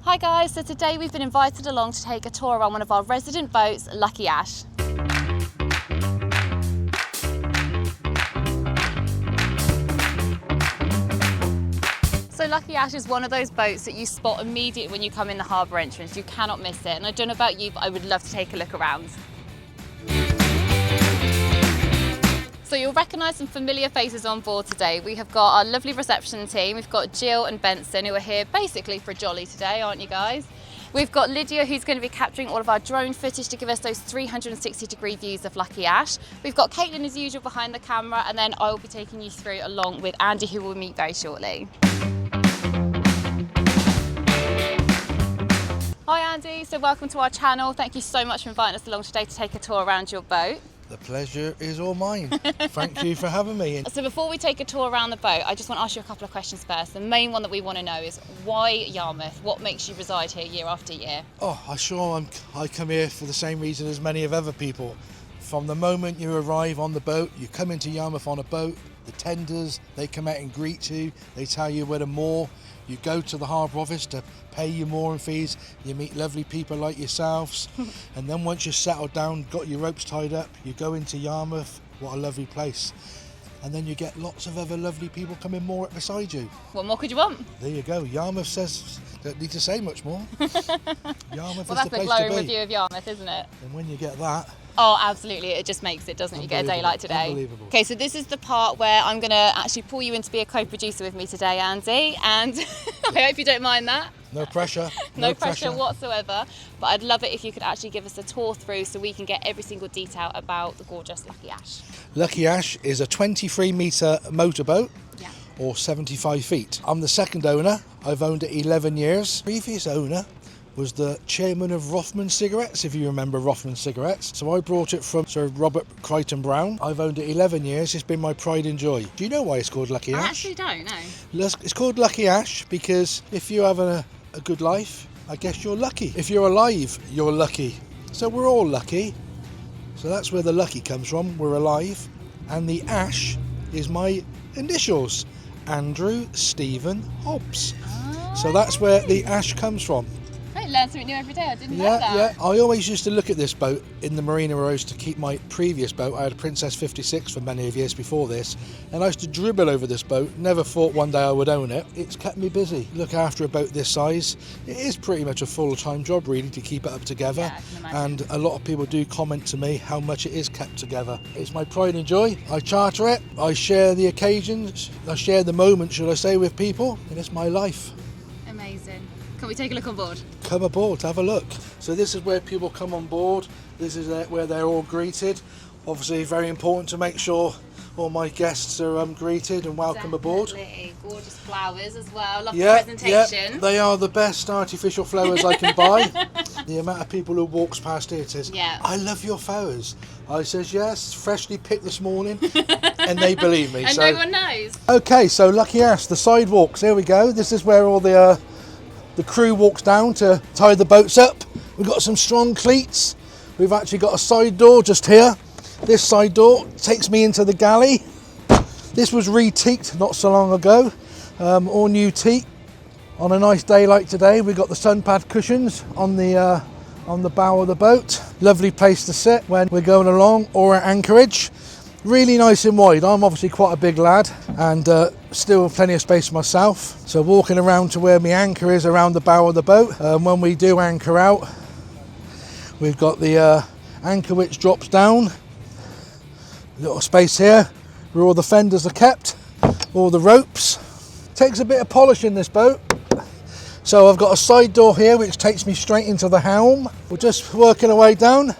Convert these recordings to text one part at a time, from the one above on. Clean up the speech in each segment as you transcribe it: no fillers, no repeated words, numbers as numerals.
Hi guys, so today we've been invited along to take a tour around one of our resident boats, Lucky Ash. So Lucky Ash is one of those boats that you spot immediately when you come in the harbour entrance. You cannot miss it, and I don't know about you, but I would love to take a look around. So you'll recognise some familiar faces on board today. We have got our lovely reception team. We've got Jill and Benson, who are here basically for a jolly today, aren't you guys? We've got Lydia, who's going to be capturing all of our drone footage to give us those 360-degree views of Lucky Ash. We've got Caitlin, as usual, behind the camera, and then I will be taking you through along with Andy, who we'll meet very shortly. Hi Andy, so welcome to our channel. Thank you so much for inviting us along today to take a tour around your boat. The pleasure is all mine. Thank you for having me. So before we take a tour around the boat, I just want to ask you a couple of questions first. The main one that we want to know is why Yarmouth? What makes you reside here year after year? Oh, I come here for the same reason as many of other people. From the moment you arrive on the boat, you come into Yarmouth on a boat, the tenders, they come out and greet you, they tell you where to moor. You go to the harbour office to pay your mooring fees, you meet lovely people like yourselves, and then once you're settled down, got your ropes tied up, you go into Yarmouth. What a lovely place. And then you get lots of other lovely people coming moor beside you. What more could you want? There you go. Yarmouth says, don't need to say much more. Yarmouth Well, is the place to be. that's a glowing review of Yarmouth, isn't it? And when you get that... Oh, absolutely. It just makes it, doesn't it? You get a day like today. Unbelievable. Okay, so this is the part where I'm going to actually pull you in to be a co-producer with me today, Andy, and I hope you don't mind that. No pressure. No pressure whatsoever, but I'd love it if you could actually give us a tour through so we can get every single detail about the gorgeous Lucky Ash. Lucky Ash is a 23-metre motorboat, Yeah. or 75 feet. I'm the second owner. I've owned it 11 years. Previous owner was the chairman of Rothman Cigarettes, if you remember Rothman Cigarettes. So I brought it from Sir Robert Crichton Brown. I've owned it 11 years. It's been my pride and joy. Do you know why it's called Lucky Ash? I actually don't know. It's called Lucky Ash because if you have a good life, I guess you're lucky. If you're alive, you're lucky. So we're all lucky. So that's where the lucky comes from. We're alive. And the ash is my initials. Andrew Stephen Hobbs. So that's where the ash comes from. I learn something new every day. I didn't know that. Yeah. I always used to look at this boat in the marina where I used to keep my previous boat. I had a Princess 56 for many of years before this, and I used to dribble over this boat. Never thought one day I would own it. It's kept me busy. Look after a boat this size. It is pretty much a full-time job really to keep it up together. Yeah, I can imagine. And a lot of people do comment to me how much it is kept together. It's my pride and joy. I charter it. I share the occasions. I share the moments, should I say, with people, and it's my life. Amazing. Can we take a look on board? Come aboard, have a look. So this is where people come on board. This is where they're all greeted. Obviously very important to make sure all my guests are greeted and welcome aboard. Gorgeous flowers as well. Love the Yeah, presentation. they are the best artificial flowers I can buy. The amount of people who walks past here says, Yeah. I love your flowers. I says, yes, freshly picked this morning. And they believe me. And so. no one knows. Okay, so Lucky Ash, the sidewalks, here we go. This is where all the crew walks down to tie the boats up. We've got some strong cleats. We've actually got a side door just here. This side door takes me into the galley. This was re-teaked not so long ago. All new teak. On a nice day like today, we've got the sun pad cushions on the bow of the boat. Lovely place to sit when we're going along or at anchorage. Really nice and wide. I'm obviously quite a big lad and still plenty of space for myself. So walking around to where my anchor is around the bow of the boat. When we do anchor out, we've got the anchor which drops down. Little space here where all the fenders are kept, all the ropes. Takes a bit of polish in this boat. So I've got a side door here which takes me straight into the helm. We're just working our way down.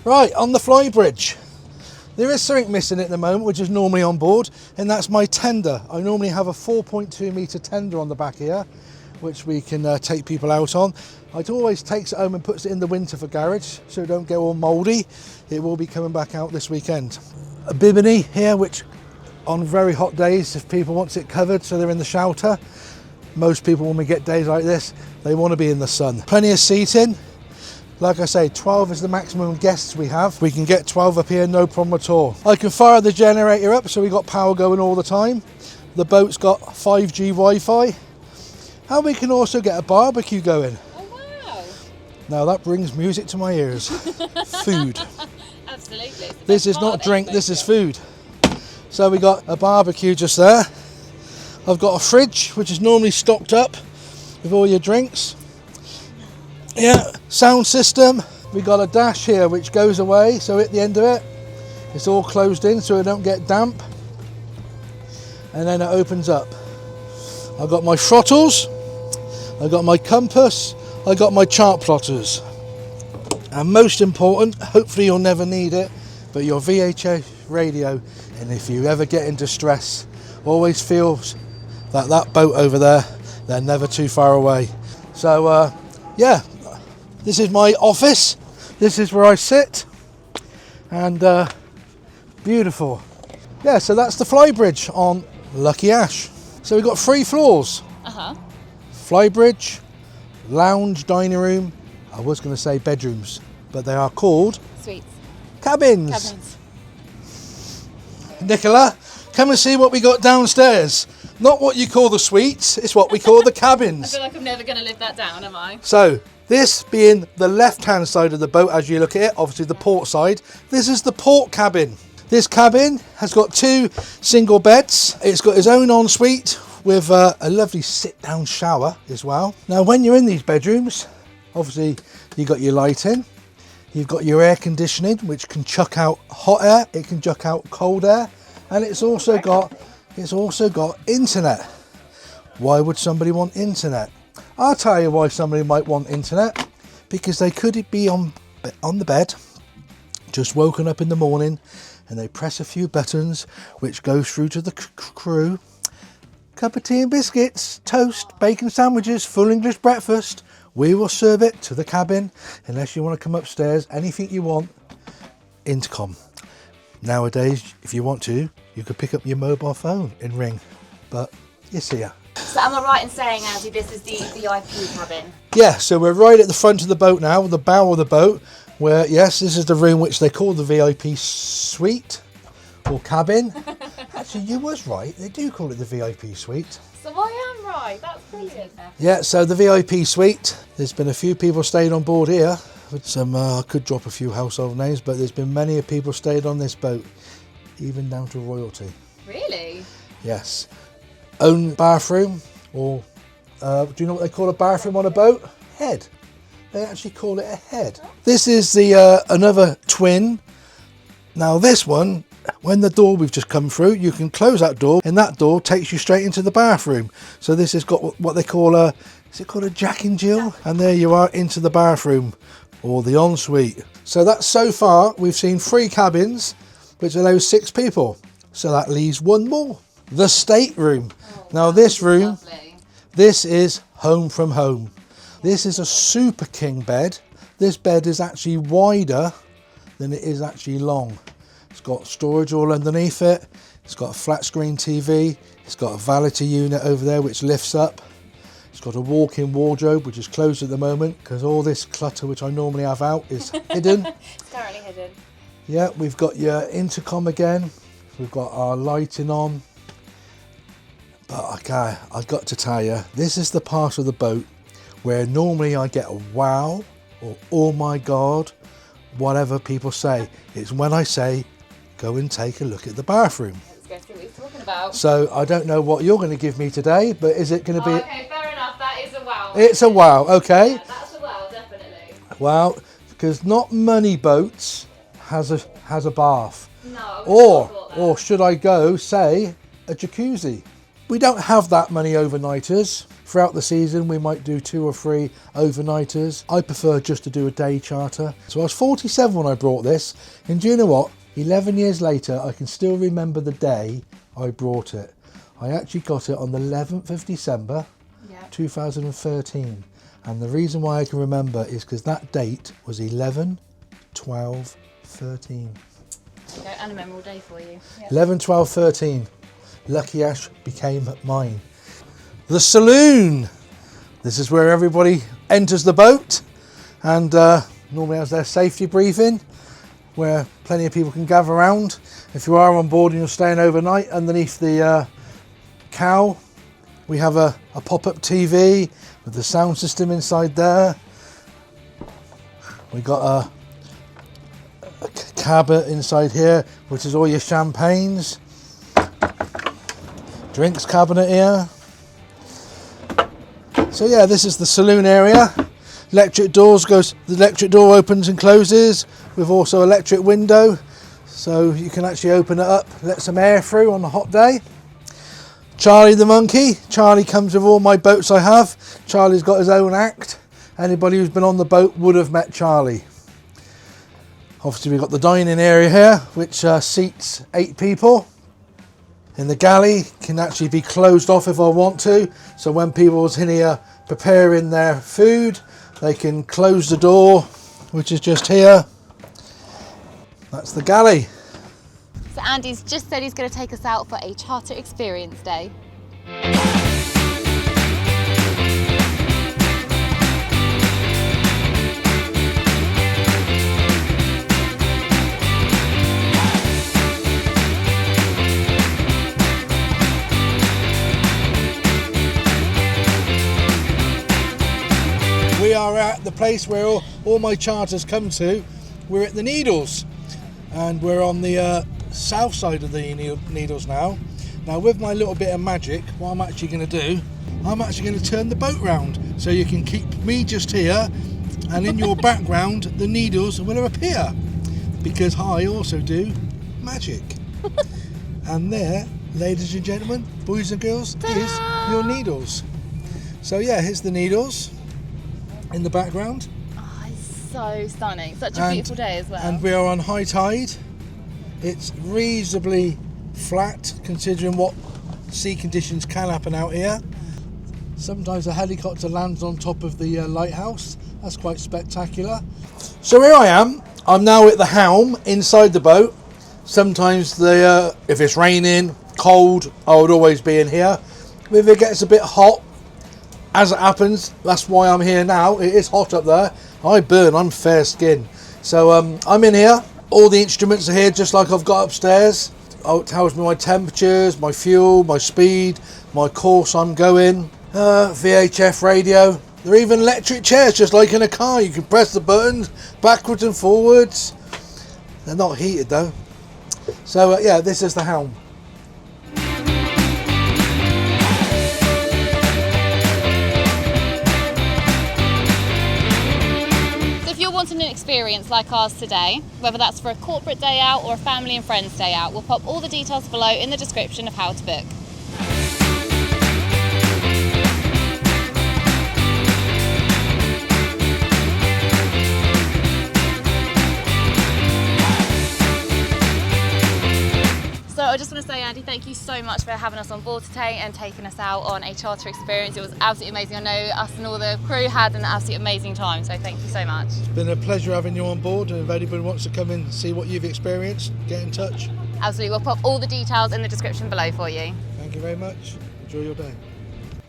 Right, on the Flybridge. There is something missing at the moment, which is normally on board, and that's my tender. I normally have a 4.2 metre tender on the back here, which we can take people out on. It always takes it home and puts it in the winter for garage, so it don't get all mouldy. It will be coming back out this weekend. A bimini here, which on very hot days, if people want it covered so they're in the shelter. Most people, when we get days like this, they want to be in the sun. Plenty of seating. Like I say, 12 is the maximum guests we have. We can get 12 up here, no problem at all. I can fire the generator up, so we've got power going all the time. The boat's got 5G Wi-Fi. And we can also get a barbecue going. Oh wow. Now that brings music to my ears. Food. Absolutely. This is not drink, this is food. So we got a barbecue just there. I've got a fridge which is normally stocked up with all your drinks. Yeah, sound system. We got a dash here which goes away, so at the end of it, it's all closed in so it don't get damp. And then it opens up. I've got my throttles, I've got my compass, I've got my chart plotters. And most important, hopefully you'll never need it, but your VHF radio. And if you ever get in distress, always feel that boat over there, they're never too far away. So yeah, this is my office. This is where I sit. And beautiful. Yeah, so that's the Flybridge on Lucky Ash. So we've got 3 floors. Flybridge, lounge, dining room. I was going to say bedrooms, but they are called Suites. Cabins. Cabins. Nicola, come and see what we got downstairs. Not what you call the suites, it's what we call the I cabins. feel like I'm never going to live that down, am I? So this being the left-hand side of the boat as you look at it, obviously the port side, this is the port cabin. This cabin has got 2 single beds. It's got its own ensuite with a lovely sit-down shower as well. Now when you're in these bedrooms, obviously you've got your lighting, you've got your air conditioning which can chuck out hot air, it can chuck out cold air, and it's also got internet. Why would somebody want internet? I'll tell you why somebody might want internet. Because they could be on the bed, just woken up in the morning, and they press a few buttons which goes through to the crew. Cup of tea and biscuits, toast, bacon sandwiches, full English breakfast. We will serve it to the cabin. Unless you want to come upstairs, anything you want, intercom. Nowadays, if you want to, you could pick up your mobile phone and ring, but you see ya. So am I right in saying, Andy, this is the VIP cabin? Yeah, so we're right at the front of the boat now, the bow of the boat, where, yes, this is the room which they call the VIP suite or cabin. Actually, you was right, they do call it the VIP suite. So I am right, that's brilliant. Yeah, so the VIP suite, there's been a few people stayed on board here. With some, I could drop a few household names, but there's been many people stayed on this boat, even down to royalty. Really? Yes. Own bathroom, or do you know what they call a bathroom on a boat? Head. They actually call it a head. This is the another twin. Now this one, when the door we've just come through, you can close that door, and that door takes you straight into the bathroom. So this has got what they call a, is it called a Jack and Jill? And there you are into the bathroom, or the ensuite. So that's so far, we've seen 3 cabins, which allows 6 people. So that leaves 1 more. The stateroom. Now this room, Lovely. this is home from home. This is a super king bed. This bed is actually wider than it is actually long. It's got storage all underneath it. It's got a flat screen TV. It's got a vanity unit over there which lifts up. It's got a walk-in wardrobe which is closed at the moment because all this clutter which I normally have out is hidden. It's currently hidden. Yeah, we've got your intercom again. We've got our lighting on. But okay, I've got to tell you, this is the part of the boat where normally I get a wow or oh my God, whatever people say. It's when I say, go and take a look at the bathroom. Let's go see what he's talking about. So I don't know what you're going to give me today, but is it going to be... Okay, fair enough, that is a wow. It's a wow, okay. Yeah, that's a wow, definitely. Wow, because not many boats has a bath. No, I wouldn't have thought that. Or should I go, say, a jacuzzi. We don't have that many overnighters. Throughout the season, we might do 2 or 3 overnighters. I prefer just to do a day charter. So I was 47 when I brought this. And do you know what? 11 years later, I can still remember the day I brought it. I actually got it on the 11th of December, 2013. And the reason why I can remember is because that date was 11/12/13. Okay, and a memorable day for you. Yeah. 11/12/13. Lucky Ash became mine. The Saloon. This is where everybody enters the boat and normally has their safety briefing where plenty of people can gather around. If you are on board and you're staying overnight underneath the cow, We have a pop-up TV with the sound system inside there. We got a cabinet inside here, which is all your champagnes. Drinks cabinet here. So yeah, this is the saloon area. Electric doors the electric door opens and closes with also electric window, so you can actually open it up, let some air through on a hot day. Charlie the monkey. Charlie comes with all my boats I have. Charlie's got his own act. Anybody who's been on the boat would have met Charlie. Obviously we've got the dining area here, which seats 8 people. In the galley, can actually be closed off if I want to, so when people's in here preparing their food, they can close the door, which is just here. That's the galley. So Andy's just said he's going to take us out for a charter experience day. We are at the place where all my charters come to. We're at the Needles, and we're on the south side of the Needles now. Now with my little bit of magic, what I'm actually going to do, I'm actually going to turn the boat round so you can keep me just here, and in your background the Needles will appear, because I also do magic. And there, ladies and gentlemen, boys and girls, is your Needles. So yeah, here's the Needles in the background. Oh, it's so stunning. Such a beautiful day as well. And we are on high tide. It's reasonably flat considering what sea conditions can happen out here. Sometimes a helicopter lands on top of the lighthouse. That's quite spectacular. So here I am. I'm now at the helm inside the boat. Sometimes if it's raining, cold, I would always be in here. If it gets a bit hot, as it happens, that's why I'm here now. It is hot up there. I burn, I'm fair skinned. So I'm in here. All the instruments are here just like I've got upstairs. It tells me my temperatures, my fuel, my speed, my course I'm going. VHF radio. There are even electric chairs just like in a car. You can press the buttons backwards and forwards. They're not heated though. So yeah, this is the helm. Wanting an experience like ours today, whether that's for a corporate day out or a family and friends day out, we'll pop all the details below in the description of how to book. So I just want to say, Andy, thank you so much for having us on board today and taking us out on a charter experience. It was absolutely amazing. I know us and all the crew had an absolutely amazing time, so thank you so much. It's been a pleasure having you on board, and if anybody wants to come in and see what you've experienced, get in touch. Absolutely, we'll pop all the details in the description below for you. Thank you very much. Enjoy your day.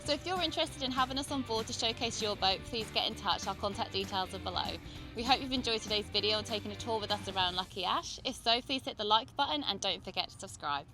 So if you're interested in having us on board to showcase your boat, please get in touch. Our contact details are below. We hope you've enjoyed today's video and taken a tour with us around Lucky Ash. If so, please hit the like button and don't forget to subscribe.